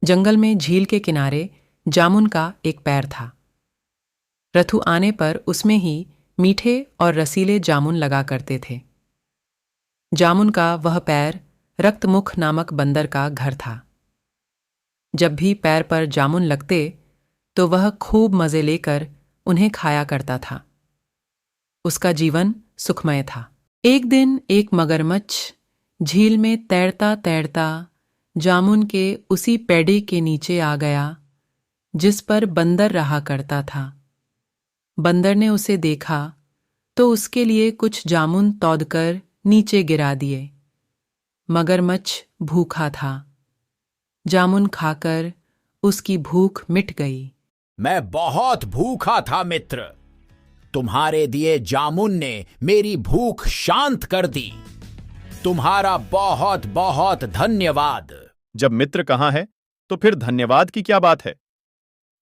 जंगल में झील के किनारे जामुन का एक पेड़ था। रथु आने पर उसमें ही मीठे और रसीले जामुन लगा करते थे। जामुन का वह पैर रक्तमुख नामक बंदर का घर था। जब भी पैर पर जामुन लगते तो वह खूब मजे लेकर उन्हें खाया करता था। उसका जीवन सुखमय था। एक दिन एक मगरमच्छ झील में तैरता तैरता जामुन के उसी पेड़ी के नीचे आ गया जिस पर बंदर रहा करता था। बंदर ने उसे देखा तो उसके लिए कुछ जामुन तौदकर नीचे गिरा दिए। मगरमच्छ भूखा था। जामुन खाकर उसकी भूख मिट गई। मैं बहुत भूखा था मित्र। तुम्हारे दिए जामुन ने मेरी भूख शांत कर दी। तुम्हारा बहुत बहुत धन्यवाद। जब मित्र कहाँ है तो फिर धन्यवाद की क्या बात है।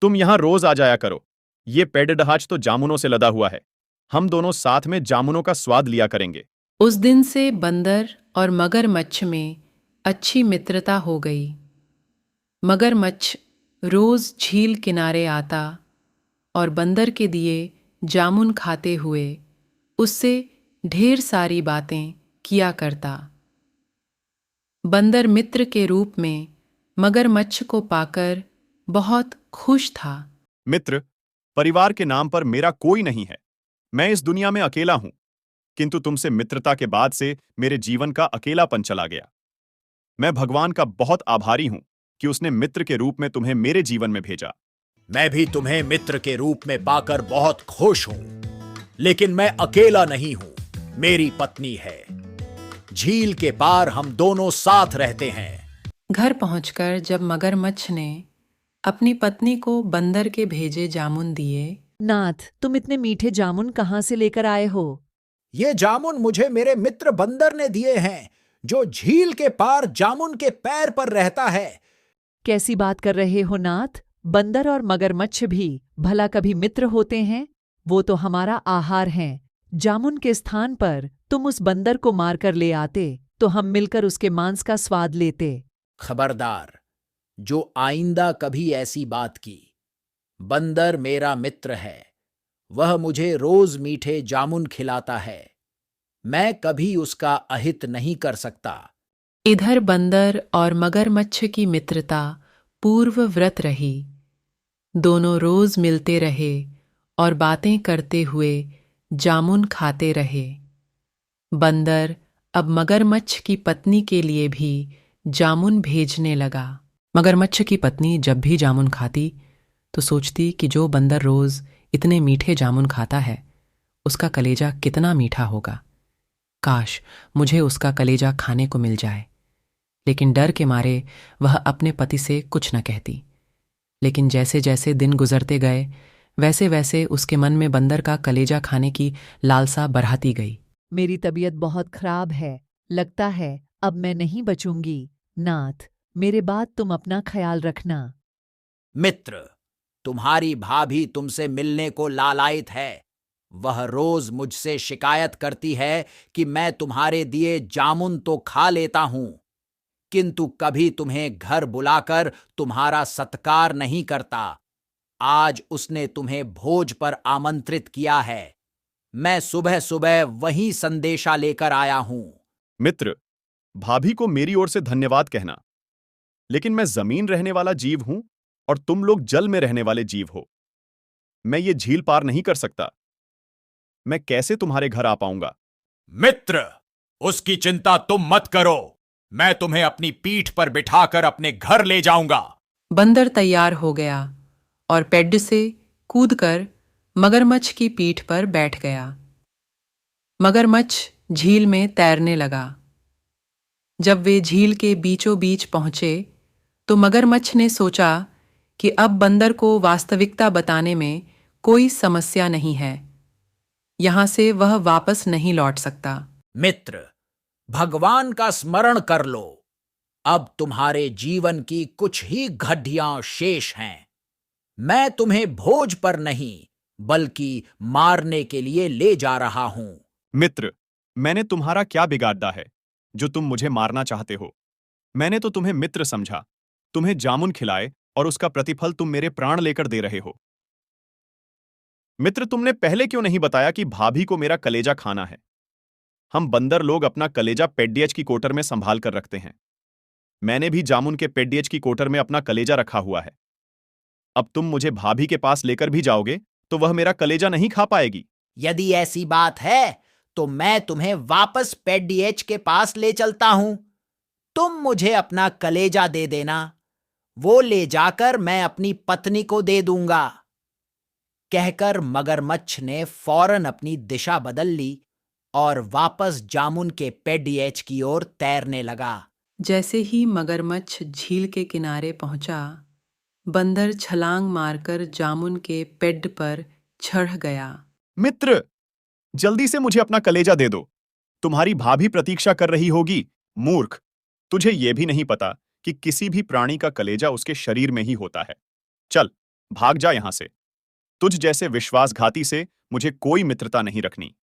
तुम यहां रोज आ जाया करो। ये पेड़डहाच तो जामुनों से लदा हुआ है। हम दोनों साथ में जामुनों का स्वाद लिया करेंगे। उस दिन से बंदर और मगरमच्छ में अच्छी मित्रता हो गई। मगरमच्छ रोज झील किनारे आता और बंदर के दिए जामुन खाते हुए उससे ढेर सारी बातें किया करता। बंदर मित्र के रूप में मगरमच्छ को पाकर बहुत खुश था। मित्र, परिवार के नाम पर मेरा कोई नहीं है। मैं इस दुनिया में अकेला हूं, किंतु तुमसे मित्रता के बाद से मेरे जीवन का अकेलापन चला गया। मैं भगवान का बहुत आभारी हूं कि उसने मित्र के रूप में तुम्हें मेरे जीवन में भेजा। मैं भी तुम्हें मित्र के रूप में पाकर बहुत खुश हूं, लेकिन मैं अकेला नहीं हूं। मेरी पत्नी है। झील के पार हम दोनों साथ रहते हैं। घर पहुंचकर जब मगरमच्छ ने अपनी पत्नी को बंदर के भेजे जामुन दिए। नाथ, तुम इतने मीठे जामुन कहाँ से लेकर आए हो? ये जामुन मुझे मेरे मित्र बंदर ने दिए हैं, जो झील के पार जामुन के पैर पर रहता है। कैसी बात कर रहे हो नाथ? बंदर और मगरमच्छ भी भला कभी मित्र होते हैं? वो तो हमारा आहार हैं। जामुन के स्थान पर तुम उस बंदर को मारकर ले आते तो हम मिलकर उसके मांस का स्वाद लेते। खबरदार, जो आइंदा कभी ऐसी बात की। बंदर मेरा मित्र है। वह मुझे रोज मीठे जामुन खिलाता है। मैं कभी उसका अहित नहीं कर सकता। इधर बंदर और मगरमच्छ की मित्रता पूर्वव्रत रही। दोनों रोज मिलते रहे और बातें करते हुए जामुन खाते रहे। बंदर अब मगरमच्छ की पत्नी के लिए भी जामुन भेजने लगा। मगरमच्छ की पत्नी जब भी जामुन खाती तो सोचती कि जो बंदर रोज इतने मीठे जामुन खाता है उसका कलेजा कितना मीठा होगा। काश मुझे उसका कलेजा खाने को मिल जाए। लेकिन डर के मारे वह अपने पति से कुछ न कहती। लेकिन जैसे जैसे दिन गुजरते गए वैसे वैसे उसके मन में बंदर का कलेजा खाने की लालसा बढ़ाती गई। मेरी तबीयत बहुत खराब है। लगता है अब मैं नहीं बचूंगी। नाथ, मेरे बाद तुम अपना ख्याल रखना। मित्र, तुम्हारी भाभी तुमसे मिलने को लालायित है। वह रोज मुझसे शिकायत करती है कि मैं तुम्हारे दिए जामुन तो खा लेता हूं, किंतु कभी तुम्हें घर बुलाकर तुम्हारा सत्कार नहीं करता। आज उसने तुम्हें भोज पर आमंत्रित किया है। मैं सुबह सुबह वही संदेशा लेकर आया हूं। मित्र, भाभी को मेरी ओर से धन्यवाद कहना। लेकिन मैं जमीन रहने वाला जीव हूं और तुम लोग जल में रहने वाले जीव हो। मैं ये झील पार नहीं कर सकता। मैं कैसे तुम्हारे घर आ पाऊंगा? मित्र, उसकी चिंता तुम मत करो। मैं तुम्हें अपनी पीठ पर बिठाकर अपने घर ले जाऊंगा। बंदर तैयार हो गया और पेड़ से कूदकर मगरमच्छ की पीठ पर बैठ गया। मगरमच्छ झील में तैरने लगा। जब वे झील के बीचों बीच पहुंचे तो मगरमच्छ ने सोचा कि अब बंदर को वास्तविकता बताने में कोई समस्या नहीं है। यहां से वह वापस नहीं लौट सकता। मित्र, भगवान का स्मरण कर लो। अब तुम्हारे जीवन की कुछ ही घड़ियां शेष हैं। मैं तुम्हें भोज पर नहीं बल्कि मारने के लिए ले जा रहा हूं। मित्र, मैंने तुम्हारा क्या बिगाड़ा है जो तुम मुझे मारना चाहते हो? मैंने तो तुम्हें मित्र समझा। तुम्हें जामुन खिलाए और उसका प्रतिफल तुम मेरे प्राण लेकर दे रहे हो। मित्र, तुमने पहले क्यों नहीं बताया कि भाभी को मेरा कलेजा खाना है? हम बंदर लोग अपना कलेजा पेड्डियज की कोटर में संभाल कर रखते हैं। मैंने भी जामुन के पेड्डियज की कोटर में अपना कलेजा रखा हुआ है। अब तुम मुझे भाभी के पास लेकर भी जाओगे तो वह मेरा कलेजा नहीं खा पाएगी। यदि ऐसी बात है तो मैं तुम्हें वापस पेड्डीएच के पास ले चलता हूं। तुम मुझे अपना कलेजा दे देना, वो ले जाकर मैं अपनी पत्नी को दे दूंगा। कहकर मगरमच्छ ने फौरन अपनी दिशा बदल ली और वापस जामुन के पेड्डीएच की ओर तैरने लगा। जैसे ही मगरमच्छ झील के किनारे पहुंचा, बंदर छलांग मारकर जामुन के पेड पर चढ़ गया। मित्र, जल्दी से मुझे अपना कलेजा दे दो। तुम्हारी भाभी प्रतीक्षा कर रही होगी। मूर्ख, तुझे यह भी नहीं पता कि किसी भी प्राणी का कलेजा उसके शरीर में ही होता है। चल, भाग जा यहां से। तुझ जैसे विश्वासघाती से मुझे कोई मित्रता नहीं रखनी।